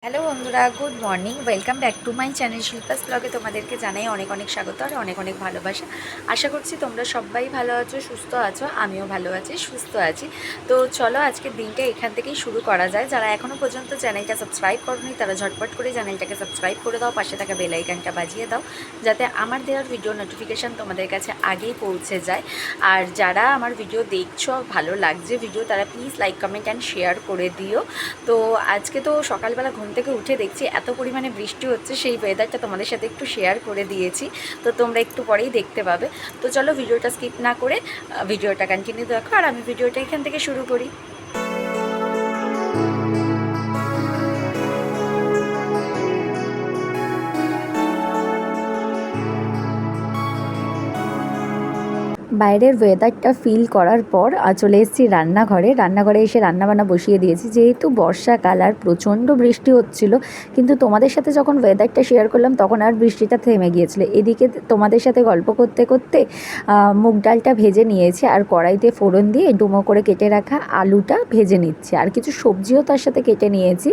Hello বন্ধুরা, good morning. Welcome back to my channel Shilpa's ব্লগে। তোমাদেরকে জানাই অনেক অনেক স্বাগত আর অনেক অনেক ভালোবাসা। আশা করছি তোমরা সবাই ভালো আছো, সুস্থ আছো। আমিও ভালো আছি, সুস্থ আছি। তো চলো আজকের দিনটা এখান থেকেই শুরু করা যায়। যারা এখনও পর্যন্ত চ্যানেলটা সাবস্ক্রাইব করোনি তারা ঝটপট করে চ্যানেলটাকে সাবস্ক্রাইব করে দাও, পাশে থাকা বেল আইকনটা বাজিয়ে দাও, যাতে আমার দেওয়ার ভিডিও নোটিফিকেশান তোমাদের কাছে আগেই পৌঁছে যায়। আর যারা আমার ভিডিও দেখছো, ভালো লাগছে ভিডিও, তারা please like, comment and share করে দিও। তো আজকে তো সকালবেলা ঘুম থেকে উঠে দেখছি এত পরিমাণে বৃষ্টি হচ্ছে, সেই ওয়েদারটা তোমাদের সাথে একটু শেয়ার করে দিয়েছি। তো তোমরা একটু পরেই দেখতে পাবে। তো চলো ভিডিওটা স্কিপ না করে ভিডিওটা কন্টিনিউ দেখো, আর আমি ভিডিওটা এখান থেকে শুরু করি। বাইরের ওয়েদারটা ফিল করার পর চলে এসেছি রান্নাঘরে এসে রান্নাবান্না বসিয়ে দিয়েছি। যেহেতু বর্ষাকাল আর প্রচণ্ড বৃষ্টি হচ্ছিল, কিন্তু তোমাদের সাথে যখন ওয়েদারটা শেয়ার করলাম তখন আর বৃষ্টিটা থেমে গিয়েছিল। এদিকে তোমাদের সাথে গল্প করতে করতে মুগ ডালটা ভেজে নিয়েছি, আর কড়াইতে ফোড়ন দিয়ে ডুমো করে কেটে রাখা আলুটা ভেজে নিচ্ছি। আর কিছু সবজিও তার সাথে কেটে নিয়েছি,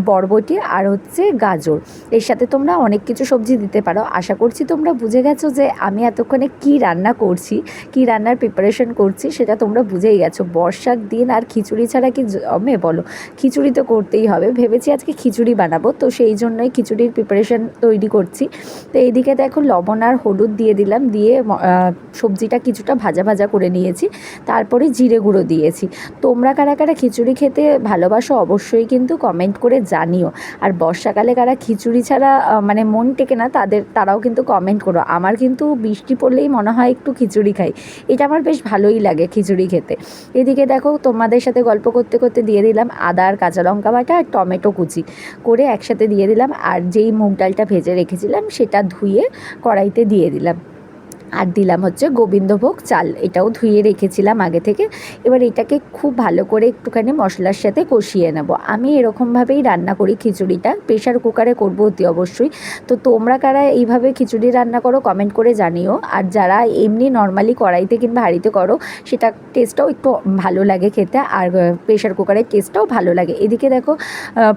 বরবটি আর হচ্ছে গাজর। এর সাথে তোমরা অনেক কিছু সবজি দিতে পারো। আশা করছি তোমরা বুঝে গেছো যে আমি এতক্ষণে কী রান্না করছি, কি রান্নার প্রিপারেশন করছি, সেটা তোমরা বুঝেই গেছো। বর্ষার দিন আর খিচুড়ি ছাড়া কি জমে বলো? খিচুড়ি তো করতেই হবে। ভেবেছি আজকে খিচুড়ি বানাবো, তো সেই জন্যই খিচুড়ির প্রিপারেশন তৈরি করছি। তো এইদিকে দেখো লবণ আর হলুদ দিয়ে দিলাম, দিয়ে সবজিটা কিছুটা ভাজা ভাজা করে নিয়েছি, তারপরে জিরে গুঁড়ো দিয়েছি। তোমরা কারা কারা খিচুড়ি খেতে ভালোবাসো অবশ্যই কিন্তু কমেন্ট করে জানিও। আর বর্ষাকালে কারা খিচুড়ি ছাড়া মানে মন টেকে না তারাও কিন্তু কমেন্ট করো। আমার কিন্তু বৃষ্টি পড়লেই মনে হয় একটু খিচুড়ি খাই, এটা আমার বেশ ভালোই লাগে খিচুড়ি খেতে। এদিকে দেখো তোমাদের সাথে গল্প করতে করতে দিয়ে দিলাম আদা আর কাঁচা লঙ্কা বাটা আর টমেটো কুচি করে একসাথে দিয়ে দিলাম, আর যেই মুগ ডালটা ভেজে রেখেছিলাম সেটা ধুয়ে কড়াইতে দিয়ে দিলাম। আর দিলাম হচ্ছে গোবিন্দভোগ চাল, এটাও ধুয়ে রেখেছিলাম আগে থেকে। এবার এটাকে খুব ভালো করে একটুখানি মশলার সাথে কষিয়ে নেব। আমি এরকমভাবেই রান্না করি খিচুড়িটা, প্রেশার কুকারে করবো অতি অবশ্যই। তো তোমরা কারা এইভাবে খিচুড়ি রান্না করো কমেন্ট করে জানিও। আর যারা এমনি নর্মালি কড়াইতে কিংবা হাঁড়িতে করো, সেটা টেস্টটাও একটু ভালো লাগে খেতে, আর প্রেশার কুকারের টেস্টটাও ভালো লাগে। এদিকে দেখো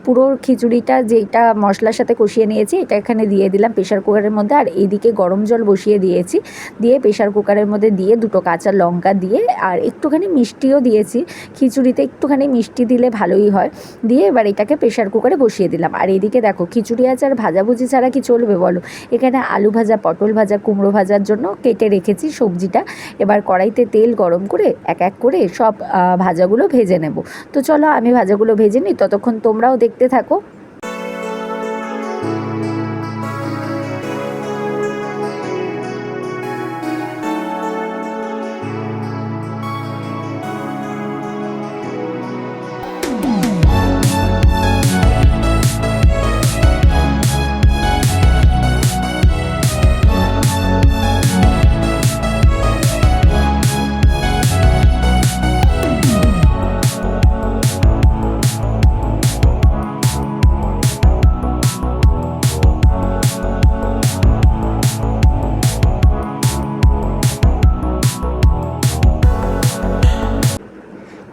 পুরো খিচুড়িটা যেটা মশলার সাথে কষিয়ে নিয়েছি এটা এখানে দিয়ে দিলাম প্রেশার কুকারের মধ্যে। আর এইদিকে গরম জল বসিয়ে দিয়েছি, দিয়ে প্রেশার কুকারের মধ্যে দিয়ে দুটো কাঁচা লঙ্কা দিয়ে আর একটুখানি মিষ্টিও দিয়েছি। খিচুড়িতে একটুখানি মিষ্টি দিলে ভালোই হয়। দিয়ে এবার এটাকে প্রেশার কুকারে বসিয়ে দিলাম। আর এদিকে দেখো খিচুড়ি আছে আর ভাজাভুজি ছাড়া কি চলবে বলো? এখানে আলু ভাজা, পটল ভাজা, কুমড়ো ভাজার জন্য কেটে রেখেছি সবজিটা। এবার কড়াইতে তেল গরম করে এক এক করে সব ভাজাগুলো ভেজে নেব। তো চলো আমি ভাজাগুলো ভেজে নিই, ততক্ষণ তোমরাও দেখতে থাকো।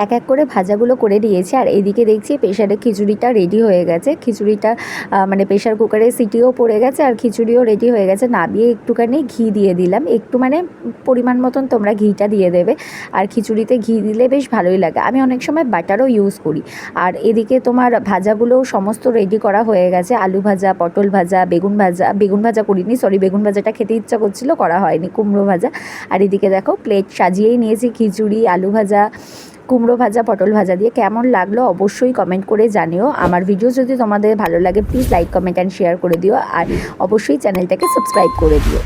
এক এক করে ভাজাগুলো করে দিয়েছি। আর এইদিকে দেখছি প্রেশারে খিচুড়িটা রেডি হয়ে গেছে। খিচুড়িটা মানে প্রেশার কুকারে সিটিও পড়ে গেছে আর খিচুড়িও রেডি হয়ে গেছে। নামিয়ে একটুখানি ঘি দিয়ে দিলাম, একটু মানে পরিমাণ মতন তোমরা ঘিটা দিয়ে দেবে। আর খিচুড়িতে ঘি দিলে বেশ ভালোই লাগে। আমি অনেক সময় বাটারও ইউজ করি। আর এদিকে তোমার ভাজাগুলোও সমস্ত রেডি করা হয়ে গেছে। আলু ভাজা, পটল ভাজা, বেগুন ভাজা করিনি, সরি, বেগুন ভাজাটা খেতে ইচ্ছা করছিল, করা হয়নি, কুমড়ো ভাজা। আর এদিকে দেখো প্লেট সাজিয়েই নিয়েছি খিচুড়ি, আলু ভাজা, কুমড়ো ভাজা, পটল ভাজা দিয়ে। কেমন লাগলো অবশ্যই কমেন্ট করে জানিও। আমার ভিডিও যদি তোমাদের ভালো লাগে please like, comment and share করে দিও, আর অবশ্যই চ্যানেলটাকে সাবস্ক্রাইব করে দিও।